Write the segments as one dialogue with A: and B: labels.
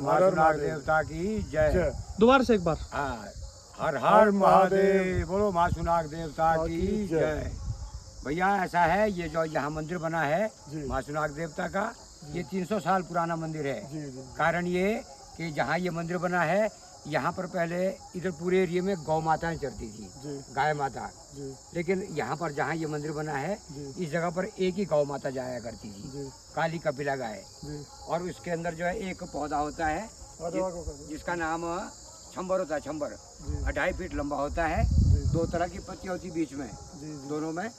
A: मासुनाग देवता की जय।
B: दोबारा से एक बार।
A: हाँ, हर हर महादेव, बोलो मासुनाग देवता की जय। भैया ऐसा है, ये जो यहाँ मंदिर बना है मासुनाग देवता का, ये 300 साल पुराना मंदिर है। कारण ये कि जहाँ ये मंदिर बना है, यहाँ पर पहले इधर पूरे एरिया में गौ माताएं चरती थी, गाय माता। लेकिन यहाँ पर जहाँ ये मंदिर बना है, इस जगह पर एक ही गौ माता जाया करती थी, काली कपिला गाय। और उसके अंदर जो है एक पौधा होता है जिसका नाम छम्बर होता है। छम्बर 2.5 फीट लंबा होता है, 2 तरह की पत्तियां होती बीच में, दोनों में,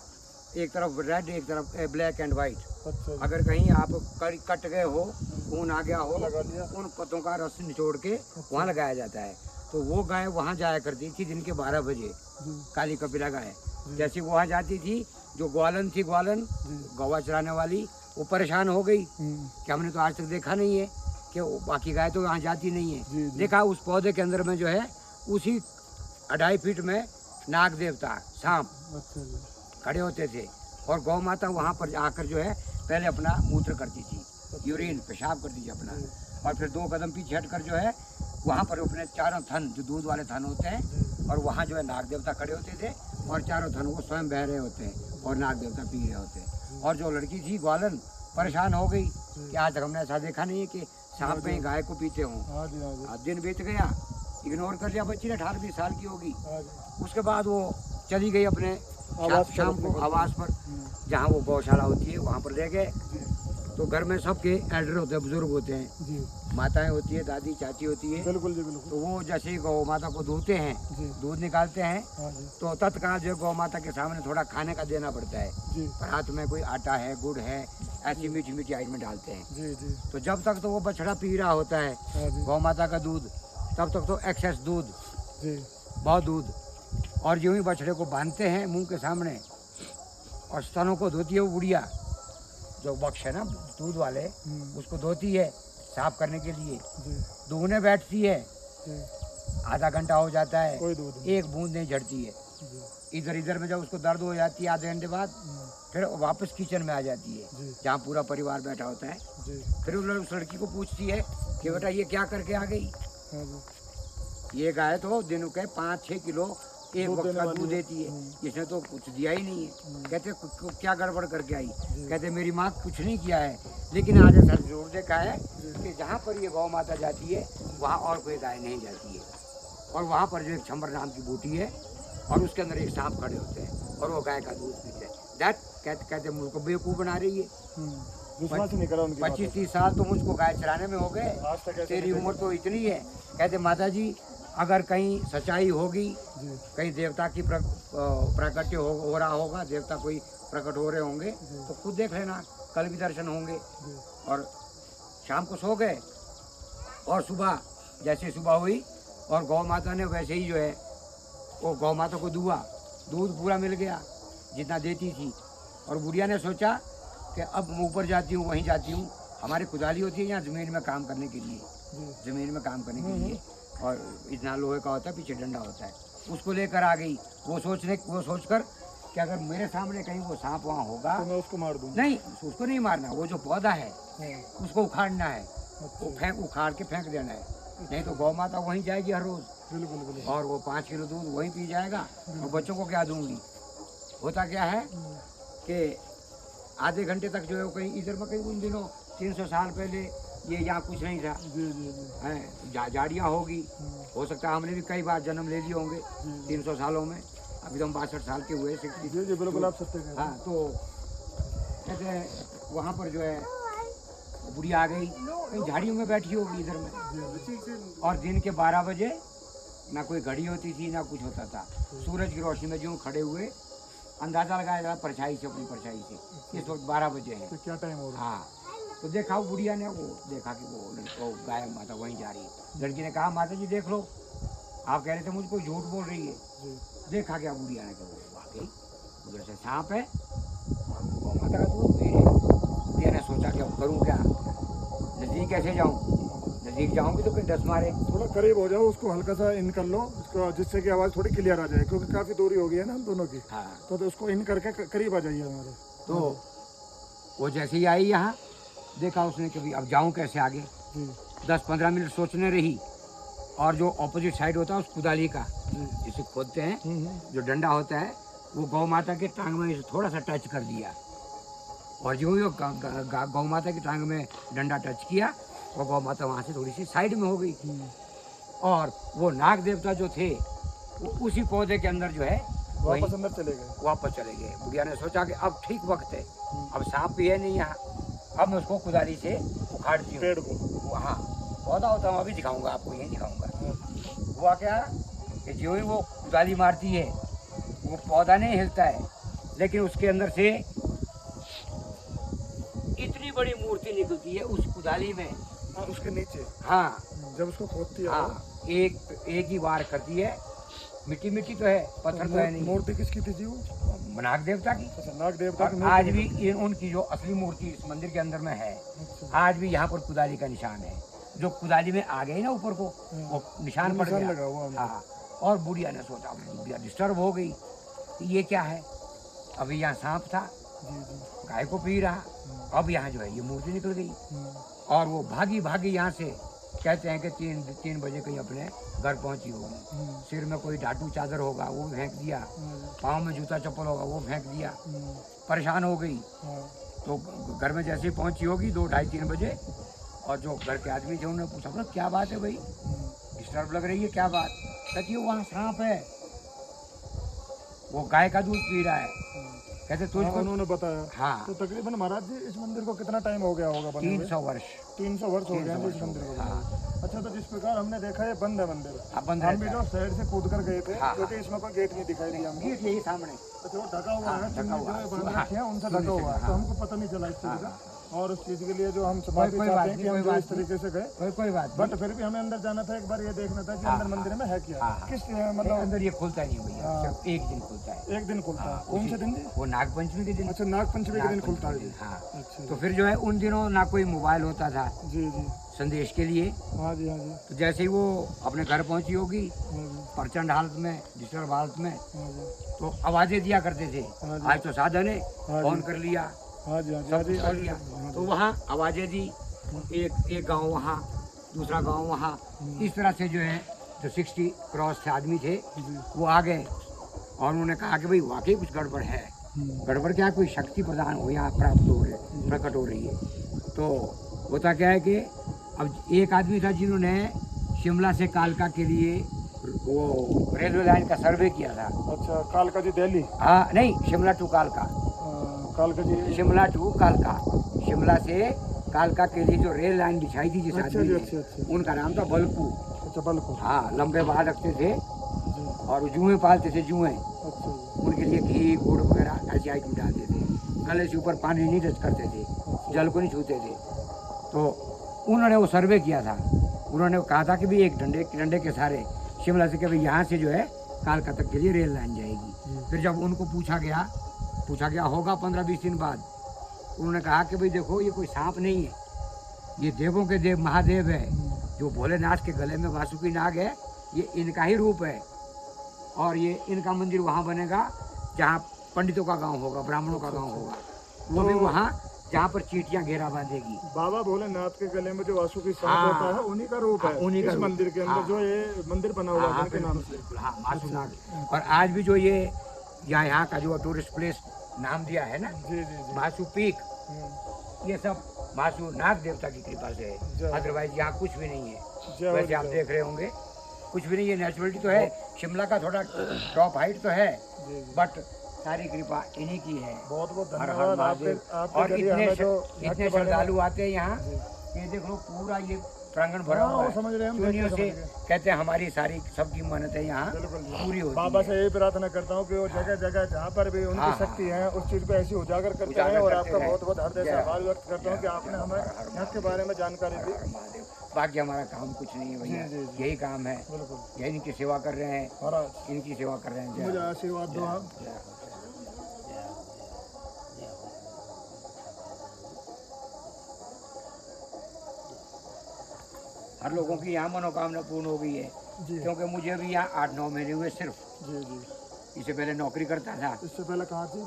A: एक तरफ रेड एक तरफ ब्लैक एंड व्हाइट। अगर कहीं आप कट गए हो, खून आ गया हो, उन पत्तों का रस निचोड़ के वहाँ लगाया जाता है। तो वो गाय वहाँ जाया करती थी दिन के 12 बजे, काली कपिला गाय। जैसे वहाँ जाती थी, जो ग्वालन थी, ग्वालन गौवा चराने वाली, वो परेशान हो गई कि हमने तो आज तक देखा नहीं है कि बाकी गाय तो वहाँ जाती नहीं है। देखा उस पौधे के अंदर में जो है, उसी 2.5 फीट में नाग देवता सांप खड़े होते थे, और गौ माता वहाँ पर आकर जो है पहले अपना मूत्र करती थी, यूरिन पेशाब करती थी अपना, और फिर 2 कदम पीछे हटकर जो है वहाँ पर अपने चारों थन, जो दूध वाले थन होते हैं, और वहाँ जो है नाग देवता खड़े होते थे, और चारों थन वो स्वयं बह रहे होते हैं और नाग देवता पी रहे होते हैं। और जो लड़की थी ग्वालन परेशान हो गई कि आज तक हमने ऐसा देखा नहीं है कि सांप में गाय को पीते हों। दिन बीत गया, इग्नोर कर लिया बच्ची ने, 18-20 साल की होगी। उसके बाद वो चली गई अपने शाम को आवास पर, जहाँ वो गौशाला होती है वहाँ पर ले गए। तो घर में सबके एल्डर होते हैं, बुजुर्ग होते हैं, माताएं होती है, दादी चाची होती है। बिल्कुल जी, बिल्कुल। तो वो जैसे ही गौ माता को धोते हैं, दूध निकालते हैं, तो तत्काल जो गौ माता के सामने थोड़ा खाने का देना पड़ता है। रात में कोई आटा है, गुड़ है, ऐसी मीठी मीठी आइटमें डालते हैं। तो जब तक तो वो बछड़ा पी रहा होता है गौ माता का दूध, तब तक तो एक्सेस दूध, बहुत दूध। और यूं ही बछड़े को बांधते हैं मुंह के सामने, और स्तनों को धोती है वो बुढ़िया, जो बक्ष है ना दूध वाले, उसको धोती है साफ करने के लिए। दूहने बैठती है, आधा घंटा हो जाता है, एक बूंद नहीं झड़ती है। इधर इधर में जब उसको दर्द हो जाती है आधे घंटे बाद, फिर वापस किचन में आ जाती है जहाँ पूरा परिवार बैठा होता है। फिर उस लड़की को पूछती है कि बेटा ये क्या करके आ गई। ये गाय तो दिन के 5-6 किलो एक वक्त का दूध देती है, इसने तो कुछ दिया ही नहीं है। कहते क्या गड़बड़ करके आई। कहते मेरी माँ कुछ नहीं किया है, लेकिन आज ऐसा जरूर देखा है कि जहाँ पर ये गौ माता जाती है वहाँ और कोई गाय नहीं जाती है। और वहाँ पर जो एक छम्बर नाम की बूटी है, और उसके अंदर एक सांप खड़े होते हैं, और वो गाय का दूध पीते हैं। कहते मुझको बेवकूफ़ बना रही है, 25-30 साल तो मुझको गाय चराने में हो गए, तेरी उम्र तो इतनी है। कहते माता जी, अगर कहीं सच्चाई होगी, कहीं देवता की प्राकट्य हो रहा होगा, देवता कोई प्रकट हो रहे होंगे, तो खुद देख लेना, कल भी दर्शन होंगे। और शाम को सो गए, और सुबह जैसे सुबह हुई, और गौ माता ने वैसे ही जो है वो गौ माता को दूध पूरा मिल गया जितना देती थी। और बुढ़िया ने सोचा कि अब मैं ऊपर जाती हूँ, वहीं जाती हूँ, हमारी कुदाली होती है यहाँ ज़मीन में काम करने के लिए, ज़मीन में काम करने के लिए, और इतना लोहे का होता है, पीछे डंडा होता है, उसको लेकर आ गई। वो सोचकर कि अगर मेरे सामने कहीं वो सांप वहाँ होगा तो मैं उसको मार दूँ। नहीं, उसको नहीं मारना, वो जो पौधा है उसको उखाड़ना है, वो उखाड़ के फेंक देना है, नहीं तो गौ माता वहीं जाएगी हर रोज़। बिल्कुल। और वो 5 किलो दूध वहीं पी जाएगा, और बच्चों को क्या दूंगी। होता क्या है कि आधे घंटे तक जो है कहीं इधर में, कहीं उन दिनों 300 साल पहले ये यहाँ कुछ नहीं था, झाड़ियाँ होगी, हो सकता है हमने भी कई बार जन्म ले लिए होंगे 300 सालों में। अभी तो हम 62 साल के हुए, 60। जी बिल्कुल, आप सत्य कह रहे हैं। हाँ, तो कहते हैं वहाँ पर जो है बुढ़िया आ गई, कहीं झाड़ियों में बैठी होगी इधर में। और दिन के 12 बजे ना कोई घड़ी होती थी ना कुछ होता था, सूरज की रोशनी में जो खड़े हुए, अंदाजा लगाया जाता परछाई से, अपनी परछाई से। इस वक्त 12 बजे हैं, तो क्या टाइम हो रहा है। हाँ, तो देखा वो बुढ़िया ने, वो देखा कि वो गाय माता वहीं जा रही है। लड़की ने कहा माता जी देख लो, आप कह रहे थे मुझको झूठ बोल रही है। देखा क्या बुढ़िया ने, कहा वाकई उधर से सांप है, गौ माता का दूध पी रही। बुढ़िया ने सोचा कि अब करूँ क्या, नज़दीक कैसे जाऊँ, नज़दीक जाऊँगी तो कहीं डस मारे।
C: थोड़ा करीब हो जाओ, उसको हल्का सा इन कर लो उसको, जिससे कि आवाज़ थोड़ी क्लियर आ जाए, क्योंकि काफ़ी दूरी हो गई है ना हम दोनों की।
A: हाँ,
C: तो उसको इन करके करीब आ जाइए हमारे।
A: तो वो जैसे ही आई यहाँ, देखा उसने कि अब जाऊँ कैसे आगे। 10-15 मिनट सोचने रही, और जो ऑपोजिट साइड होता है उस कुदाली का
C: जी।
A: जिसे खोदते हैं,
C: हम्म।
A: जो डंडा होता है, वो गौ माता के टांग में इसे थोड़ा सा टच कर दिया, और जो ही वो गौ माता की टांग में डंडा टच किया, वो गौ माता वहाँ से थोड़ी सी साइड में हो गई। और वो नाग देवता जो थे वो उसी पौधे के अंदर जो है वहीं
C: वापस अंदर चले गए।
A: वापस चले गए। बुढ़िया ने सोचा कि अब ठीक वक्त है, अब सांप भी है नहीं यहाँ, अब मैं उसको कुदाली से उखाड़ती हूँ
C: पेड़ को।
A: हाँ, पौधा होता हूँ, अभी दिखाऊंगा आपको, यही दिखाऊंगा। हुआ क्या कि जो ही वो कुदाली मारती है, वो पौधा नहीं हिलता है, लेकिन उसके अंदर से इतनी बड़ी मूर्ति निकलती है उस कुदाली में।
C: हाँ, उसके नीचे
A: हाँ
C: जब उसको खोदती है।
A: हाँ, एक ही वार करती है। मिट्टी मिट्टी तो है, पत्थर तो है नहीं।
C: मूर्ति किसकी थी जी वो?
A: नाग देवता की।
C: अच्छा, नाग देवता की
A: और
C: मूर्ति
A: आज
C: थी।
A: भी उनकी जो असली मूर्ति इस मंदिर के अंदर में है,
C: अच्छा।
A: आज भी यहाँ पर कुदाली का निशान है। जो कुदाली में आ गई ना ऊपर को, वो निशान पड़
C: निशान
A: गया।
C: लगा हुआ है।
A: हाँ, और बुढ़िया ने सोचा, बुढ़िया डिस्टर्ब हो गई कि ये क्या है। अभी यहाँ सांप था,
C: जी जी।
A: गाय को पी रहा, अब यहाँ जो है ये मूर्ति निकल गई।
C: हम्म।
A: और वो भागी भागी यहाँ से, कहते हैं कि 3 बजे कहीं अपने घर पहुंची होगी। सिर में कोई ढाटू चादर होगा वो भी फेंक दिया, पाँव में जूता चप्पल होगा वो फेंक दिया, परेशान हो गई। तो घर में जैसे ही पहुंची होगी 2, 2:30, 3 बजे, और जो घर के आदमी थे उन्होंने पूछा, बोला क्या बात है भाई, डिस्टर्ब लग रही है, क्या बात? कहती है वहाँ सांप है, वो गाय का दूध पी रहा है। कहते तो
C: हाँ, उन्होंने बताया।
A: हाँ,
C: तो तकरीबन महाराज जी इस मंदिर को कितना टाइम हो गया होगा बने हुए?
A: 300 वर्ष।
C: 300 वर्ष हो गए हैं इस मंदिर को बने हुए। अच्छा, तो जिस प्रकार हमने देखा है बंद है मंदिर,
A: हाँ, बंद
C: हम भी
A: रहता
C: जो साइड से कूद कर गए थे,
A: हाँ,
C: क्योंकि इसमें कोई गेट नहीं दिखाई दिया हमको।
A: गेट यही सामने।
C: अच्छा, वो ढका हुआ है,
A: ढका हुआ है।
C: जो बांध
A: हाँ,
C: रखे हैं उनसे
A: चुन्नी
C: ढका
A: से,
C: हुआ है, तो
A: हाँ।
C: हमको पता नहीं चला इस चीज़ का। और उस चीज़ के लिए जो हम
A: कोई
C: माफी
A: बात
C: चाहते हैं
A: नहीं,
C: कि हम
A: कोई
C: जो
A: बात
C: इस तरीके से गए,
A: कोई बात
C: बट फिर भी हमें अंदर जाना था, एक बार ये देखना था कि
A: हाँ,
C: अंदर मंदिर में है क्या।
A: हाँ,
C: किस
A: नहीं,
C: मतलब
A: अंदर ये खुलता नहीं है भैया,
C: हाँ।
A: सिर्फ एक दिन खुलता है।
C: एक दिन खुलता है?
A: हाँ,
C: कौन से दिन जी?
A: वो नाग पंचमी के दिन।
C: अच्छा, नाग पंचमी के दिन खुलता है जी।
A: हाँ,
C: अच्छा
A: तो फिर जो है उन दिनों ना कोई मोबाइल होता था
C: जी जी।
A: संदेश के लिए।
C: हाँ जी, हाँ जी,
A: तो जैसे ही वो अपने घर पहुंची होगी,
C: हाँ जी,
A: प्रचंड हालत में, डिस्टर्ब हालत में,
C: हाँ जी,
A: तो आवाजें दिया करते थे।
C: हाँ जी।
A: आज तो साधन है,
C: हाँ
A: फोन
C: जी।
A: कर लिया,
C: हाँ जी, हाँ जी,
A: सब
C: हाँ जी,
A: कुछ कर लिया।
C: हाँ
A: तो
C: जी।
A: वहाँ आवाजें दी, एक गांव वहाँ, दूसरा गांव वहाँ, इस तरह से जो है जो 60 क्रॉस थे आदमी थे,
C: जी।
A: वो आ गए, और उन्होंने कहा कि भाई वाकई कुछ गड़बड़ है। गड़बड़ क्या, कोई शक्ति प्रदान हो यहाँ प्राप्त हो रही, प्रकट हो रही है। तो होता क्या है कि अब एक आदमी था जिन्होंने शिमला से कालका के लिए वो रेलवे लाइन का सर्वे किया था।
C: अच्छा, कालका जी दिल्ली?
A: हाँ, नहीं, शिमला टू कालका,
C: कालका जी,
A: शिमला टू कालका, शिमला से कालका के लिए जो रेल लाइन बिछाई थी जिस
C: अच्छा
A: आदमी
C: जी,
A: ने,
C: अच्छा अच्छा।
A: उनका नाम था बलकू।
C: अच्छा, बलको
A: हाँ, लंबे बाल रखते थे
C: जी।
A: और जुएं पालते थे, जुएं।
C: अच्छा जी।
A: उनके लिए घी गुड़ वगैरह ऐसी आइटम डालते थे, गले से ऊपर पानी नहीं टच करते थे, जल को नहीं छूते थे। तो उन्होंने वो सर्वे किया था, उन्होंने कहा था कि भाई एक डंडे के सहारे शिमला से, कि भाई यहाँ से जो है कालका तक के लिए रेल लाइन जाएगी। फिर जब उनको पूछा गया होगा 15-20 दिन बाद, उन्होंने कहा कि भाई देखो ये कोई सांप नहीं है, ये देवों के देव महादेव है, जो भोलेनाथ के गले में वासुकी नाग है, ये इनका ही रूप है। और ये इनका मंदिर वहाँ बनेगा जहाँ पंडितों का गांव होगा, ब्राह्मणों का गांव होगा, वो भी वहाँ जहाँ पर चींटियाँ घेरा बांधेगी।
C: बाबा भोलेनाथ के गले में जो वासुकी सांप
A: हाँ,
C: होता है उन्हीं का रूप है।
A: उन्हीं का
C: इस
A: रूप।
C: मंदिर के अंदर
A: हाँ,
C: जो ये मंदिर बना हुआ है उनके नाम से।
A: बिल्कुल, हाँ, मासुनाग। और आज भी जो ये यहाँ का जो टूरिस्ट प्लेस नाम दिया है ना,
C: जी जी जी।
A: मासू पीक, ये सब मासू नाग देवता की कृपा से
C: जय।
A: है। अदरवाइज यहाँ कुछ भी नहीं है।
C: जय हो,
A: वैसे आप
C: जय।
A: देख रहे होंगे कुछ भी नहीं है, नेचुरलिटी तो है, शिमला का थोड़ा टॉप हाइट तो है,
C: जी जी।
A: बट सारी कृपा इन्हीं की है।
C: बहुत बहुत
A: हर हर
C: धन्यवाद
A: महादेव।
C: आपके
A: और
C: जरिए हमें जो
A: इतने श्रद्धालु आते हैं यहाँ,
C: जी।
A: ये देख लो पूरा ये प्रांगण भरा
C: हाँ,
A: हुआ
C: वो
A: है
C: समझ रहे हैं, हम
A: चूनियों
C: देख
A: से।
C: के समझ गए।
A: कहते हैं हमारी सारी सबकी मन्नतें यहाँ
C: बिल्कुल जी।
A: पूरी होती
C: बाबा
A: है।
C: से यही प्रार्थना करता हूँ कि वो जगह जगह जहाँ पर भी उनकी
A: हाँ,
C: शक्ति है उस चीज़ को ऐसी उजागर करते
A: उजागर
C: हैं। और
A: करते
C: आपका
A: रहें।
C: बहुत बहुत हृदय से
A: जय।
C: आभार व्यक्त करता हूँ कि आपने हमें यहाँ के बारे में जानकारी दी।
A: महादेव, बाकी हमारा काम कुछ नहीं है भैया,
C: जी, जी।
A: यही काम है,
C: बिल्कुल
A: यही इनकी सेवा कर रहे हैं,
C: महाराज,
A: इनकी सेवा कर रहे हैं। जय
C: मुझे
A: हो।
C: आशीर्वाद दो आप।
A: जय हो। हर लोगों की यहाँ मनोकामना पूर्ण हो गई है,
C: जी
A: क्योंकि मुझे भी यहाँ 8-9 महीने हुए सिर्फ।
C: जी जी।
A: इससे पहले नौकरी करता था,
C: इससे पहले कहाँ थी?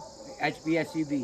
A: HPSCB